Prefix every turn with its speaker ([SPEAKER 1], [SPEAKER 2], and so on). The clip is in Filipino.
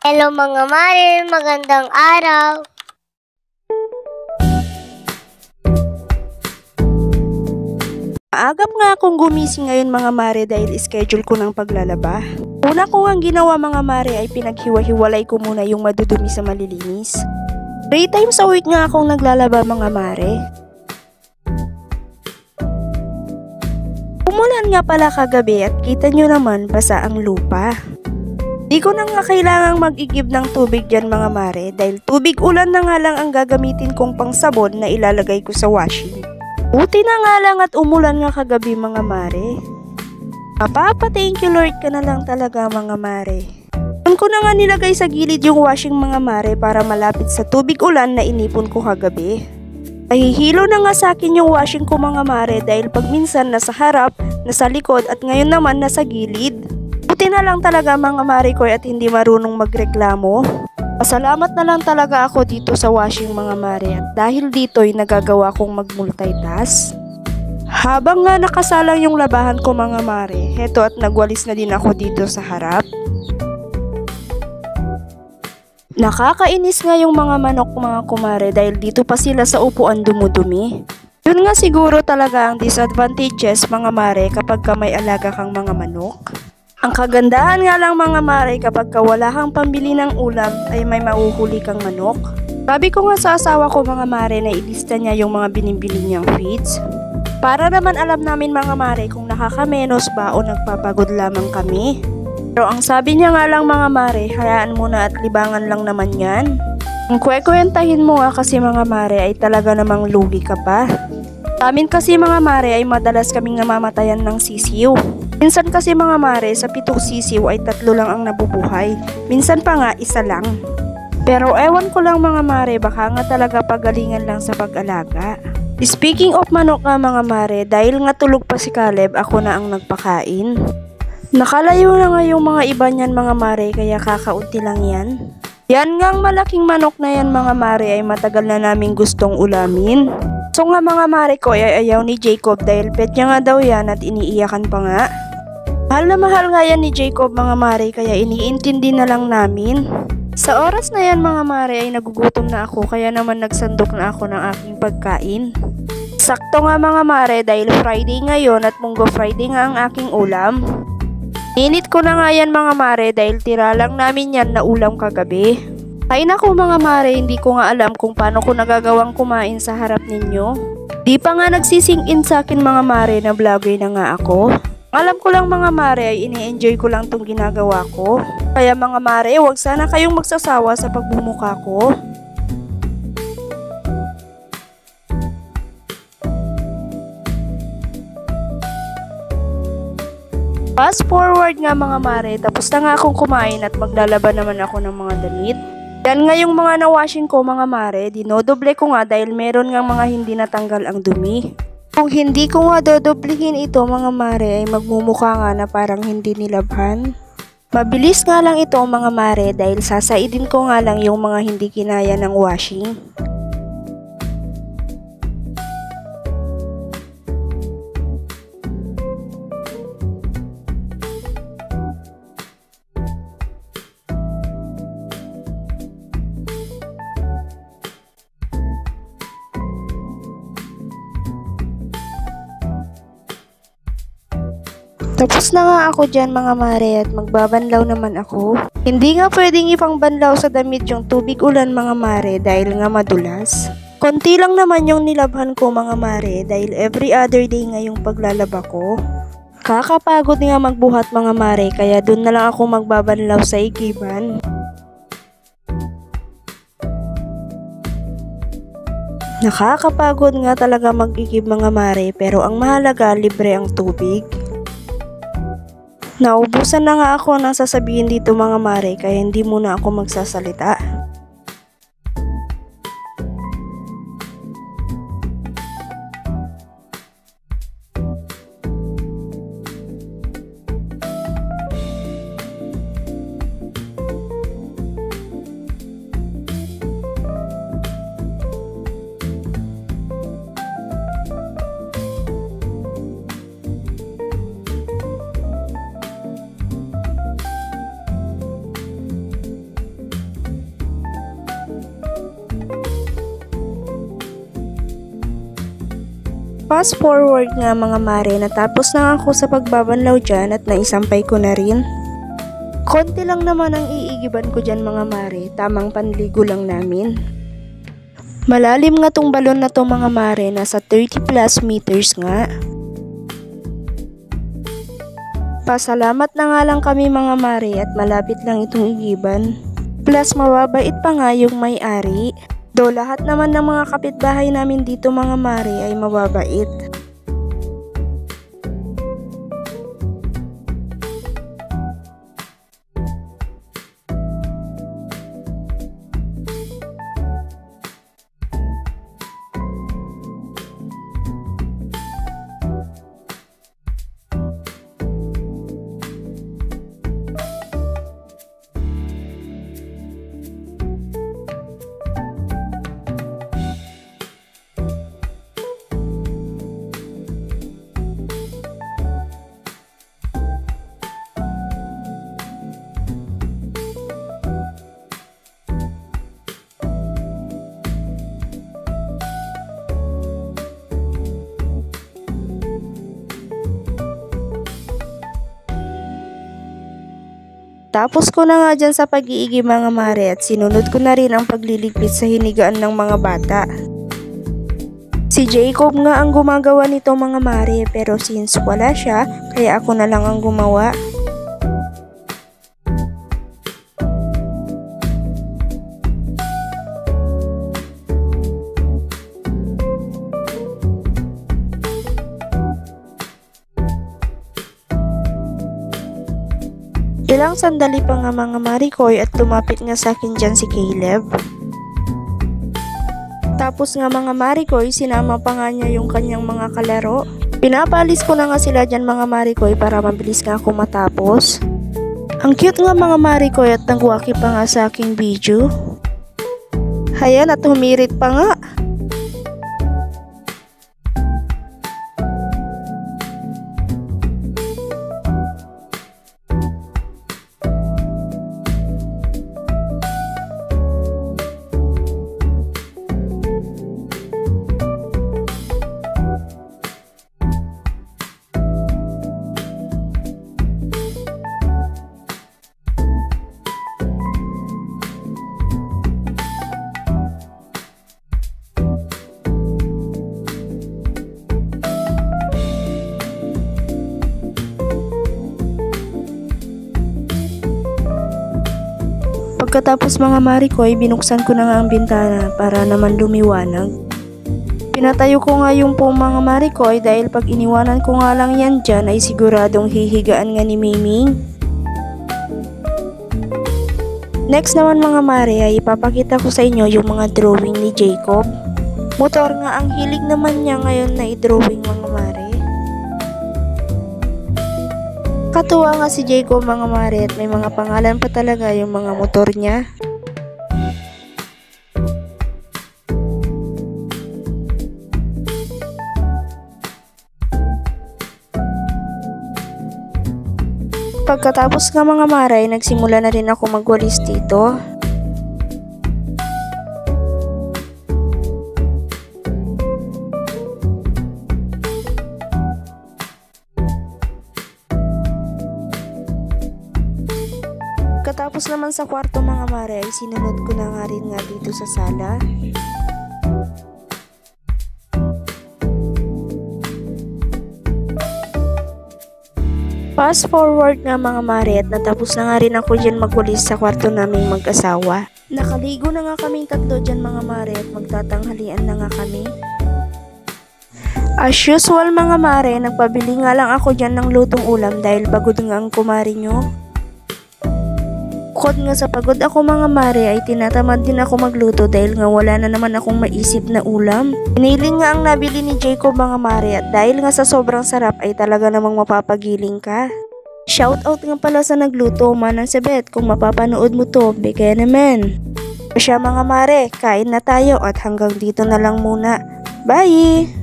[SPEAKER 1] Hello mga mare, magandang araw.
[SPEAKER 2] Maagap nga akong gumising ngayon mga mare dahil schedule ko ng paglalaba. Una ko ang ginawa mga mare ay pinaghiwa-hiwalay ko muna yung madudumi sa malilinis. 3 times a week nga akong naglalaba mga mare. Umulan nga pala kagabi at kita nyo naman basa ang lupa. Di ko na nga kailangang mag-igib ng tubig dyan mga mare dahil tubig ulan na nga lang ang gagamitin kong pangsabon na ilalagay ko sa washing. Buti na nga lang at umulan nga kagabi mga mare. Thank you Lord ka na lang talaga mga mare. Doon ko na nga nilagay sa gilid yung washing mga mare para malapit sa tubig ulan na inipon ko kagabi. Nahihilo na nga sa akin yung washing ko mga mare dahil pag minsan nasa harap, nasa likod at ngayon naman nasa gilid. Buti na lang talaga mga mare ko at hindi marunong magreklamo. Pasalamat na lang talaga ako dito sa washing mga mare at dahil dito'y nagagawa kong mag-multitask. Habang nga nakasalang yung labahan ko mga mare, heto at nagwalis na din ako dito sa harap. Nakakainis nga yung mga manok mga kumare dahil dito pa sila sa upuan dumudumi. Yun nga siguro talaga ang disadvantages mga mare kapag ka may alaga kang mga manok. Ang kagandahan nga lang mga mare kapag wala kang pambili ng ulam ay may mauhuli kang manok. Sabi ko nga sa asawa ko mga mare na ilista niya yung mga binibili niyang feeds. Para naman alam namin mga mare kung nakakamenos ba o nagpapagod lamang kami. Pero ang sabi niya nga lang mga mare, hayaan mo na at libangan lang naman yan. Ang kwekwentahin mo nga kasi mga mare ay talaga namang lugi ka pa. Sa amin kasi mga mare ay madalas kaming namamatayan ng sisiw. Minsan kasi mga mare, sa 7 sisiw ay 3 lang ang nabubuhay. Minsan pa nga 1 lang. Pero ewan ko lang mga mare, baka nga talaga pagalingan lang sa pag-alaga. Speaking of manok nga mga mare, dahil nga tulog pa si Caleb, ako na ang nagpakain. Nakalayo na nga yung mga iba niyan mga mare, kaya kakaunti lang yan. Yan ngang malaking manok na yan mga mare ay matagal na naming gustong ulamin. So nga mga mare ko ay ayaw ni Jacob dahil pet niya nga daw yan at iniiyakan pa nga. Mahal na mahal nga yan ni Jacob mga mare kaya iniintindi na lang namin. Sa oras na yan mga mare ay nagugutom na ako kaya naman nagsandok na ako ng aking pagkain. Sakto nga mga mare dahil Friday ngayon at Munggo Friday nga ang aking ulam. Init ko na nga yan mga mare dahil tira lang namin yan na ulam kagabi. Ay naku mga mare, hindi ko nga alam kung paano ko nagagawang kumain sa harap ninyo. Di pa nga nagsising in sa akin mga mare na vlogger na nga ako. Alam ko lang mga mare ay ini-enjoy ko lang tong ginagawa ko. Kaya mga mare, huwag sana kayong magsasawa sa pagbumuka ko. Fast forward nga mga mare, tapos na nga akong kumain at maglalaba naman ako ng mga damit. Yan nga yung mga na-washing ko mga mare, dinodoble ko nga dahil meron nga mga hindi natanggal ang dumi. Kung hindi ko nga dodoblihin ito mga mare ay magmumukha nga na parang hindi nilabhan. Mabilis nga lang ito mga mare dahil sasaidin ko nga lang yung mga hindi kinaya ng washing. Tapos na nga ako dyan mga mare at magbabanlaw naman ako. Hindi nga pwedeng ipangbanlaw sa damit yung tubig ulan mga mare dahil nga madulas. Konti lang naman yung nilabhan ko mga mare dahil every other day nga yung paglalaba ko. Kakapagod nga magbuhat mga mare kaya dun na lang ako magbabanlaw sa igiban. Nakakapagod nga talaga mag-igib mga mare pero ang mahalaga libre ang tubig. Naubusan na nga ako ng sasabihin dito mga mare kaya hindi muna ako magsasalita. Fast forward nga mga mare, natapos na ako sa pagbabanlaw dyan at naisampay ko na rin. Konti lang naman ang iigiban ko dyan mga mare, tamang panligo lang namin. Malalim nga tong balon na to mga mare, nasa 30 plus meters nga. Pasalamat na nga lang kami mga mare at malapit lang itong igiban. Plus mababait pa nga yung may-ari. Do lahat naman ng mga kapitbahay namin dito mga mare ay mababait. Tapos ko na nga dyan sa pag-iigi mga mare at sinunod ko na rin ang pagliligpit sa hinigaan ng mga bata. Si Jacob nga ang gumagawa nito mga mare, pero since wala siya, kaya ako na lang ang gumawa. Ilang sandali pa nga mga marikoy at lumapit nga sa akin dyan si Caleb. Tapos nga mga marikoy, sinama pa nga niya yung kanyang mga kalaro. Pinapalis ko na nga sila dyan mga marikoy para mabilis nga ako matapos. Ang cute nga mga marikoy at nagwaki pa nga sa aking video. Ayan at humirit pa nga. Pagkatapos mga marikoy, binuksan ko na nga ang bintana para naman lumiwanag. Pinatayo ko nga yung po mga marikoy dahil pag iniwanan ko nga lang yan dyan ay siguradong hihigaan nga ni Miming. Next naman mga mare ay ipapakita ko sa inyo yung mga drawing ni Jacob. Motor nga ang hilig naman niya ngayon na i-drawing mga mare. Katuwa nga si Jacob mga mare at may mga pangalan pa talaga yung mga motor niya. Pagkatapos nga mga mare, nagsimula na rin ako magwalis dito. Pagkatapos naman sa kwarto mga mare ay sinunod ko na nga rin nga dito sa sala. Fast forward nga mga mare at natapos na nga rin ako dyan magwalis sa kwarto naming mag-asawa. Nakaligo na nga kaming tatlo dyan mga mare at magtatanghalian na nga kami. As usual mga mare, nagpabili nga lang ako dyan ng lutong ulam dahil pagod nga ang kumari nyo. Bukod nga sa pagod ako mga mare ay tinatamad din ako magluto dahil nga wala na naman akong maisip na ulam. Piniling nga ang nabili ni Jacob mga mare at dahil nga sa sobrang sarap ay talaga namang mapapagiling ka. Shoutout nga pala sa nagluto, Manang Sebet, kung mapapanood mo to, kaya naman. Siya mga mare, kain na tayo at hanggang dito na lang muna. Bye!